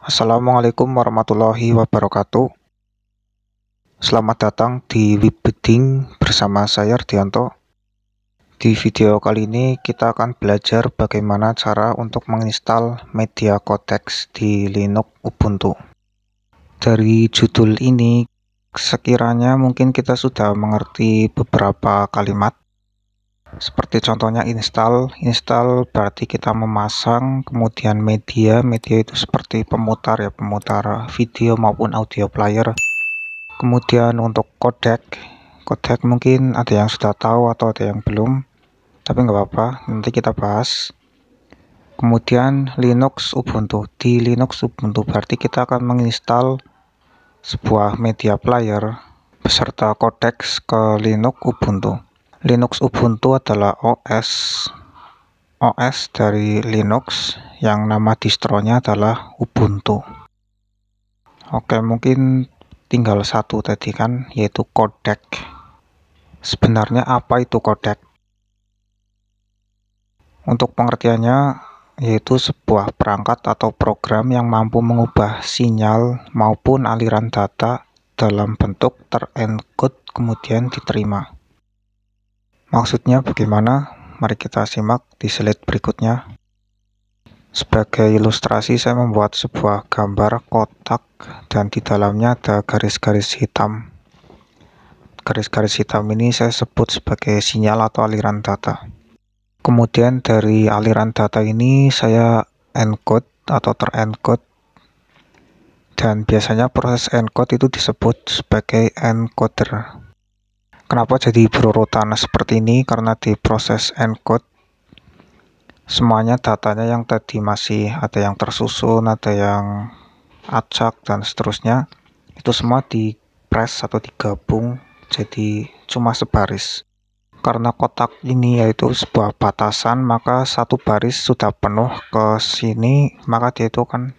Assalamualaikum warahmatullahi wabarakatuh. Selamat datang di Webbedding bersama saya Ardianto. Di video kali ini kita akan belajar bagaimana cara untuk menginstal Media Codex di Linux Ubuntu. Dari judul ini, sekiranya mungkin kita sudah mengerti beberapa kalimat. Seperti contohnya install berarti kita memasang, kemudian media itu seperti pemutar video maupun audio player. Kemudian untuk codec mungkin ada yang sudah tahu atau ada yang belum, tapi nggak apa-apa, nanti kita bahas. Kemudian Linux Ubuntu, di Linux Ubuntu berarti kita akan menginstal sebuah media player beserta codecs ke Linux Ubuntu. Linux Ubuntu adalah OS dari Linux yang nama distronya adalah Ubuntu. Oke, mungkin tinggal satu tadi kan, yaitu codec. Sebenarnya apa itu codec? Untuk pengertiannya, yaitu sebuah perangkat atau program yang mampu mengubah sinyal maupun aliran data dalam bentuk terencode kemudian diterima. Maksudnya bagaimana? Mari kita simak di slide berikutnya. Sebagai ilustrasi, saya membuat sebuah gambar kotak dan di dalamnya ada garis-garis hitam. Garis-garis hitam ini saya sebut sebagai sinyal atau aliran data. Kemudian dari aliran data ini saya encode atau terencode, dan biasanya proses encode itu disebut sebagai encoder. Kenapa jadi berurutan seperti ini? Karena di proses encode semuanya datanya yang tadi masih ada yang tersusun, ada yang acak dan seterusnya, itu semua di press atau digabung jadi cuma sebaris. Karena kotak ini yaitu sebuah batasan, maka satu baris sudah penuh ke sini, maka dia itu akan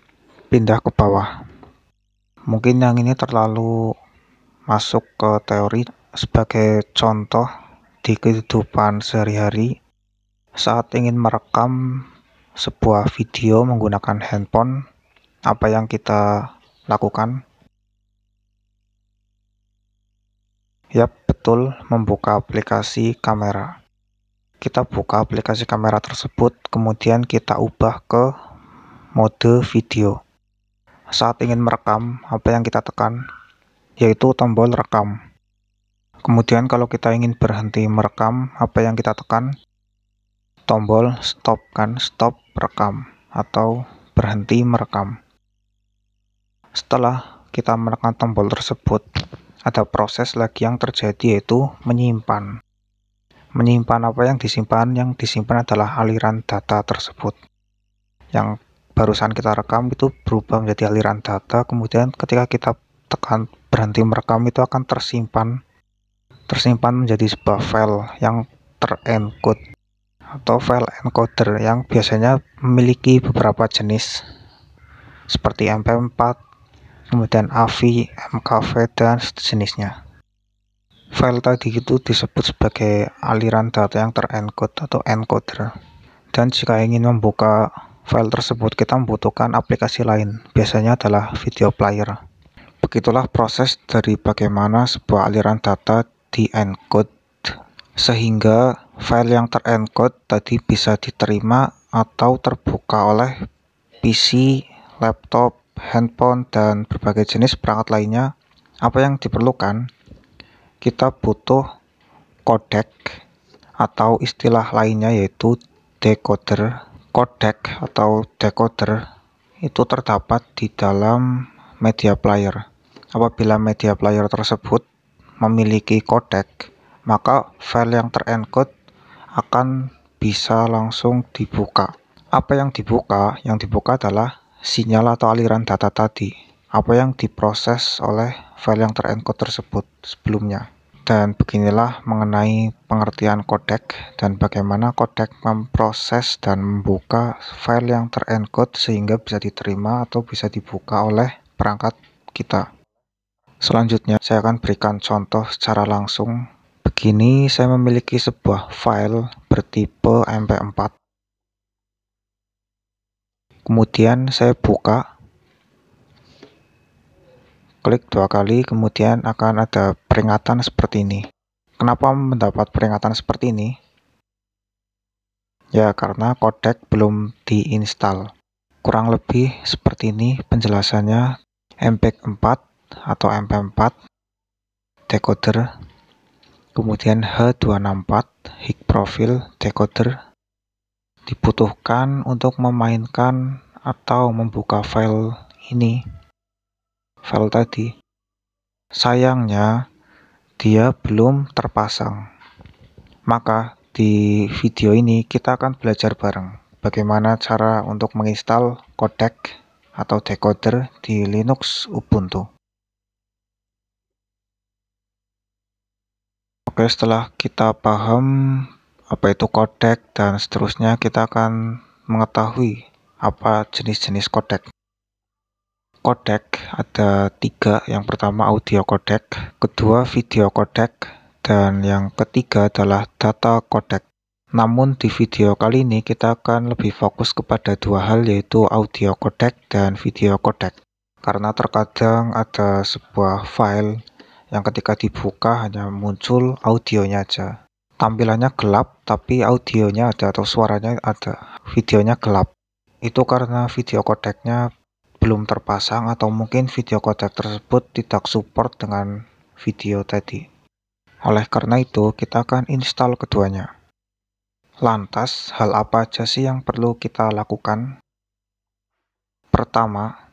pindah ke bawah. Mungkin yang ini terlalu masuk ke teori. Sebagai contoh, di kehidupan sehari-hari, saat ingin merekam sebuah video menggunakan handphone, apa yang kita lakukan? Yap, betul, membuka aplikasi kamera. Kita buka aplikasi kamera tersebut, kemudian kita ubah ke mode video. Saat ingin merekam, apa yang kita tekan? Yaitu tombol rekam. Kemudian kalau kita ingin berhenti merekam, apa yang kita tekan? Tombol stop kan, stop rekam atau berhenti merekam. Setelah kita menekan tombol tersebut, ada proses lagi yang terjadi, yaitu menyimpan. Menyimpan apa yang disimpan? Yang disimpan adalah aliran data tersebut. Yang barusan kita rekam itu berubah menjadi aliran data, kemudian ketika kita tekan berhenti merekam itu akan tersimpan menjadi sebuah file yang terencode atau file encoder yang biasanya memiliki beberapa jenis seperti MP4, kemudian AVI, MKV, dan sejenisnya. File tadi itu disebut sebagai aliran data yang terencode atau encoder. Dan jika ingin membuka file tersebut, kita membutuhkan aplikasi lain, biasanya adalah video player. Begitulah proses dari bagaimana sebuah aliran data di-encode sehingga file yang terencode tadi bisa diterima atau terbuka oleh PC, laptop, handphone, dan berbagai jenis perangkat lainnya. Apa yang diperlukan? Kita butuh codec atau istilah lainnya yaitu decoder. Codec atau decoder itu terdapat di dalam media player. Apabila media player tersebut memiliki codec, maka file yang terencode akan bisa langsung dibuka. Apa yang dibuka? Yang dibuka adalah sinyal atau aliran data tadi, apa yang diproses oleh file yang terencode tersebut sebelumnya. Dan beginilah mengenai pengertian codec dan bagaimana codec memproses dan membuka file yang terencode sehingga bisa diterima atau bisa dibuka oleh perangkat kita. Selanjutnya saya akan berikan contoh secara langsung. Begini, saya memiliki sebuah file bertipe MP4. Kemudian saya buka klik 2 kali, kemudian akan ada peringatan seperti ini. Kenapa mendapat peringatan seperti ini? Ya, karena kodek belum diinstal. Kurang lebih seperti ini penjelasannya. MPEG 4 atau MP4 decoder, kemudian H264 HIG profil decoder dibutuhkan untuk memainkan atau membuka file ini, file tadi. Sayangnya dia belum terpasang. Maka di video ini kita akan belajar bareng bagaimana cara untuk menginstal kodek atau decoder di Linux Ubuntu. Oke, setelah kita paham apa itu kodek dan seterusnya, kita akan mengetahui apa jenis-jenis kodek. Kodek ada 3, yang pertama audio kodek, kedua video kodek, dan yang ketiga adalah data kodek. Namun di video kali ini kita akan lebih fokus kepada 2 hal, yaitu audio kodek dan video kodek. Karena terkadang ada sebuah file yang ketika dibuka hanya muncul audionya aja. Tampilannya gelap tapi audionya ada atau suaranya ada, videonya gelap. Itu karena video kodeknya belum terpasang atau mungkin video kodek tersebut tidak support dengan video tadi. Oleh karena itu, kita akan install keduanya. Lantas, hal apa aja sih yang perlu kita lakukan? Pertama,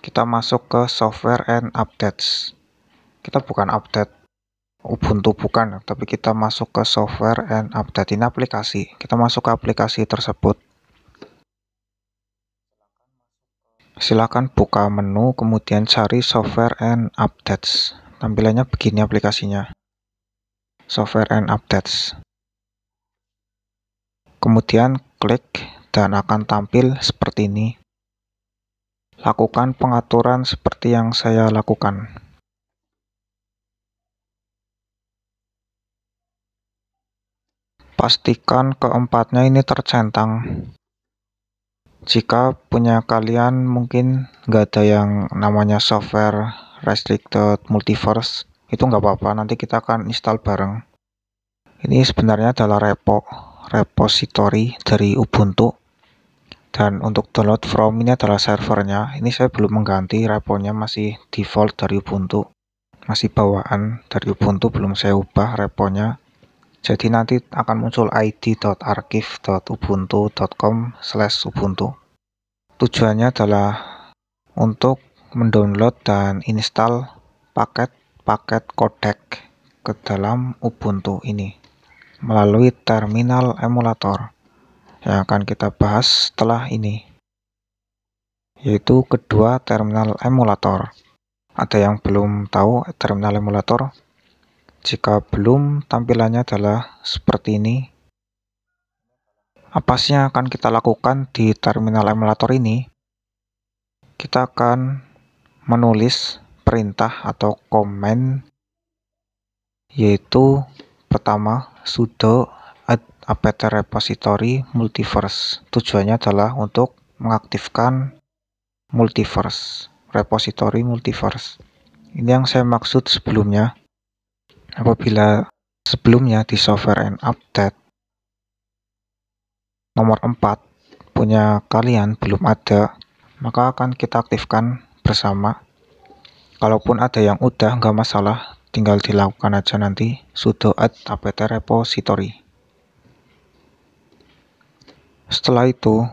kita masuk ke software and updates. Kita bukan update Ubuntu, bukan, tapi kita masuk ke software and update. Ini aplikasi. Kita masuk ke aplikasi tersebut. Silakan buka menu, kemudian cari software and updates. Tampilannya begini aplikasinya. Software and updates. Kemudian klik dan akan tampil seperti ini. Lakukan pengaturan seperti yang saya lakukan. Pastikan keempatnya ini tercentang. Jika punya kalian mungkin nggak ada yang namanya software restricted multiverse, itu nggak apa-apa, nanti kita akan install bareng. Ini sebenarnya adalah repository dari Ubuntu, dan untuk download from ini adalah servernya. Ini saya belum mengganti, reponya masih default dari Ubuntu, masih bawaan dari Ubuntu, belum saya ubah reponya. Jadi nanti akan muncul id.archive.ubuntu.com/ubuntu. Tujuannya adalah untuk mendownload dan install paket-paket kodek ke dalam Ubuntu ini melalui terminal emulator yang akan kita bahas setelah ini, yaitu kedua terminal emulator. Ada yang belum tahu terminal emulator? Jika belum, tampilannya adalah seperti ini. Apa sih yang akan kita lakukan di terminal emulator ini? Kita akan menulis perintah atau komen, yaitu pertama sudo apt repository multiverse. Tujuannya adalah untuk mengaktifkan multiverse, repository multiverse. Ini yang saya maksud sebelumnya. Apabila sebelumnya di software and update nomor 4 punya kalian belum ada, maka akan kita aktifkan bersama. Kalaupun ada yang udah, nggak masalah, tinggal dilakukan aja nanti sudo apt repository. Setelah itu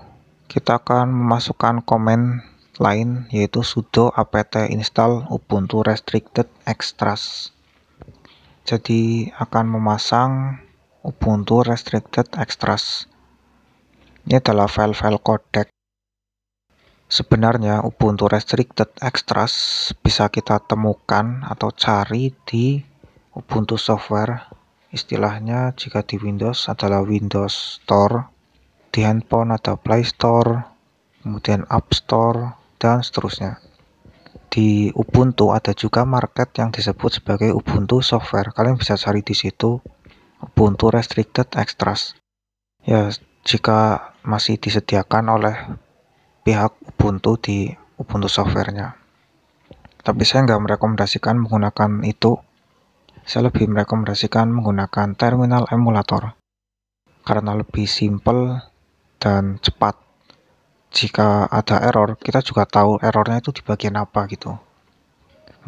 kita akan memasukkan komen lain, yaitu sudo apt install ubuntu restricted extras. Jadi akan memasang ubuntu restricted extras. Ini adalah file-file kodek. Sebenarnya ubuntu restricted extras bisa kita temukan atau cari di Ubuntu software. Istilahnya jika di Windows adalah Windows Store, di handphone ada Play Store, kemudian App Store, dan seterusnya. Di Ubuntu ada juga market yang disebut sebagai Ubuntu software. Kalian bisa cari di situ Ubuntu restricted extras. Ya, jika masih disediakan oleh pihak Ubuntu di Ubuntu softwarenya. Tapi saya nggak merekomendasikan menggunakan itu. Saya lebih merekomendasikan menggunakan terminal emulator karena lebih simple dan cepat. Jika ada error, kita juga tahu errornya itu di bagian apa gitu.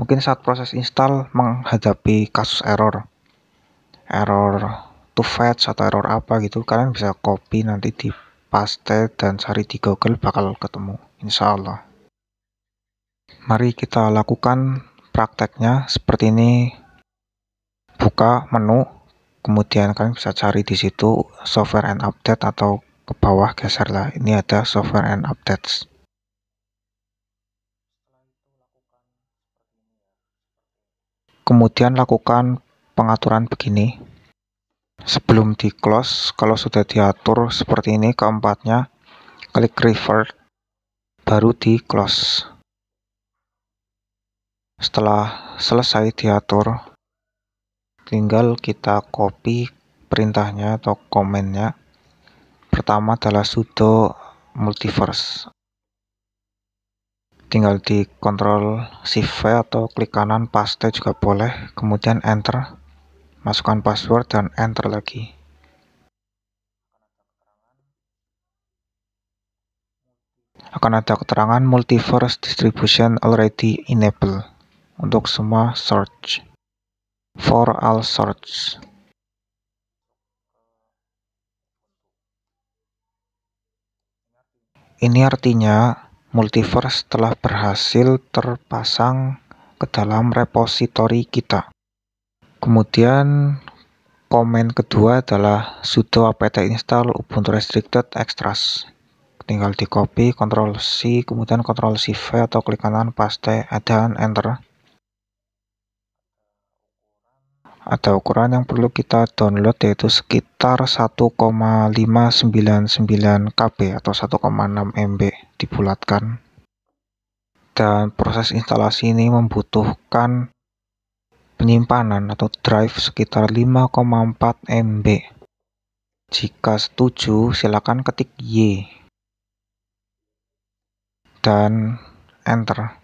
Mungkin saat proses install menghadapi kasus error to fetch atau error apa gitu, kalian bisa copy nanti di paste dan cari di Google, bakal ketemu insya Allah. Mari kita lakukan prakteknya seperti ini. Buka menu, kemudian kalian bisa cari di situ software and update, atau ke bawah geser lah, ini ada software and updates. Kemudian lakukan pengaturan begini. Sebelum di close, kalau sudah diatur seperti ini keempatnya, klik revert, baru di close. Setelah selesai diatur, tinggal kita copy perintahnya atau komennya. Pertama adalah sudo multiverse. Tinggal di Ctrl Shift V atau klik kanan paste juga boleh, kemudian enter, masukkan password dan enter lagi. Akan ada keterangan multiverse distribution already enabled untuk semua search, for all search. Ini artinya multiverse telah berhasil terpasang ke dalam repositori kita. Kemudian komen kedua adalah sudo apt install ubuntu restricted extras. Tinggal di copy, Ctrl C, kemudian Ctrl Shift V atau klik kanan paste, dan enter. Ada ukuran yang perlu kita download, yaitu sekitar 1,599 KB atau 1,6 MB dibulatkan. Dan proses instalasi ini membutuhkan penyimpanan atau drive sekitar 5,4 MB. Jika setuju, silakan ketik Y dan enter.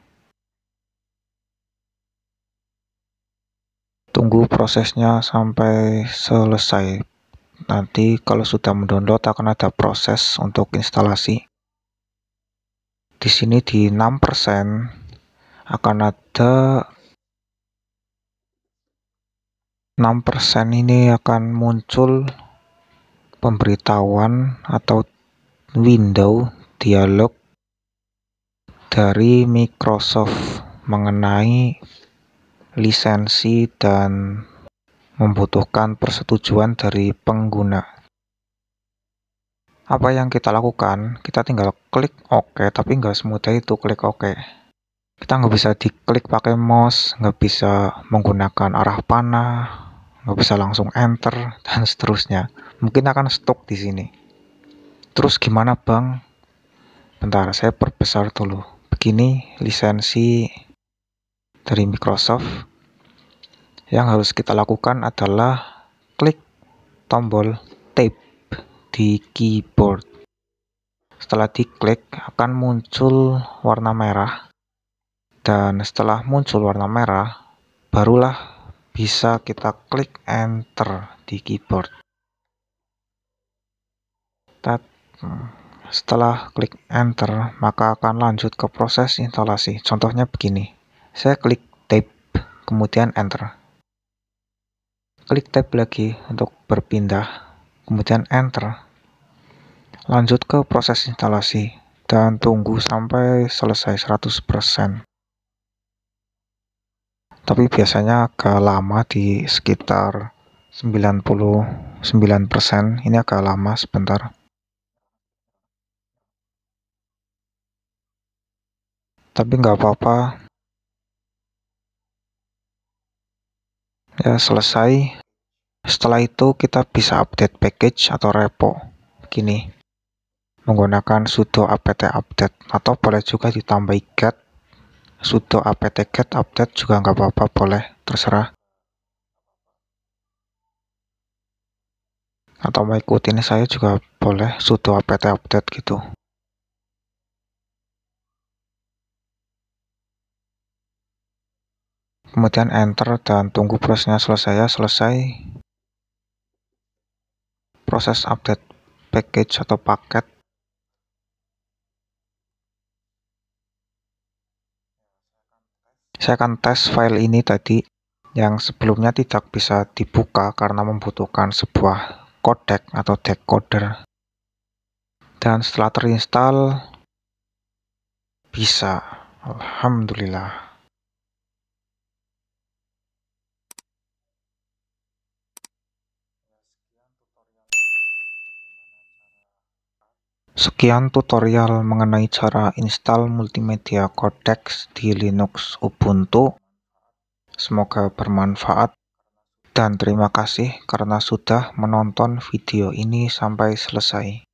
Tunggu prosesnya sampai selesai. Nanti kalau sudah mendownload akan ada proses untuk instalasi. Di sini di 6% akan ada 6% ini akan muncul pemberitahuan atau window dialog dari Microsoft mengenai lisensi dan membutuhkan persetujuan dari pengguna. Apa yang kita lakukan? Kita tinggal klik OK, tapi nggak semudah itu klik OK. Kita nggak bisa diklik pakai mouse, nggak bisa menggunakan arah panah, nggak bisa langsung enter, dan seterusnya. Mungkin akan stuck di sini. Terus gimana bang? Bentar, saya perbesar dulu. Begini lisensi dari Microsoft. Yang harus kita lakukan adalah klik tombol Tab di keyboard. Setelah diklik akan muncul warna merah. Dan setelah muncul warna merah, barulah bisa kita klik enter di keyboard. Setelah klik enter, maka akan lanjut ke proses instalasi. Contohnya begini. Saya klik tab, kemudian enter. Klik tab lagi untuk berpindah, kemudian enter. Lanjut ke proses instalasi dan tunggu sampai selesai 100%. Tapi biasanya agak lama, di sekitar 99%. Ini agak lama sebentar. Tapi nggak apa-apa. Ya, selesai. Setelah itu kita bisa update package atau repo. Begini. Menggunakan sudo apt update, atau boleh juga ditambah get. Sudo apt get update juga nggak apa-apa, boleh, terserah. Atau mau ikutin saya juga boleh, sudo apt update gitu. kemudian enter dan tunggu prosesnya selesai. Proses update package atau paket. Saya akan tes file ini tadi yang sebelumnya tidak bisa dibuka karena membutuhkan sebuah codec atau decoder. Dan setelah terinstall bisa. Alhamdulillah. Sekian tutorial mengenai cara install multimedia codecs di Linux Ubuntu. Semoga bermanfaat dan terima kasih karena sudah menonton video ini sampai selesai.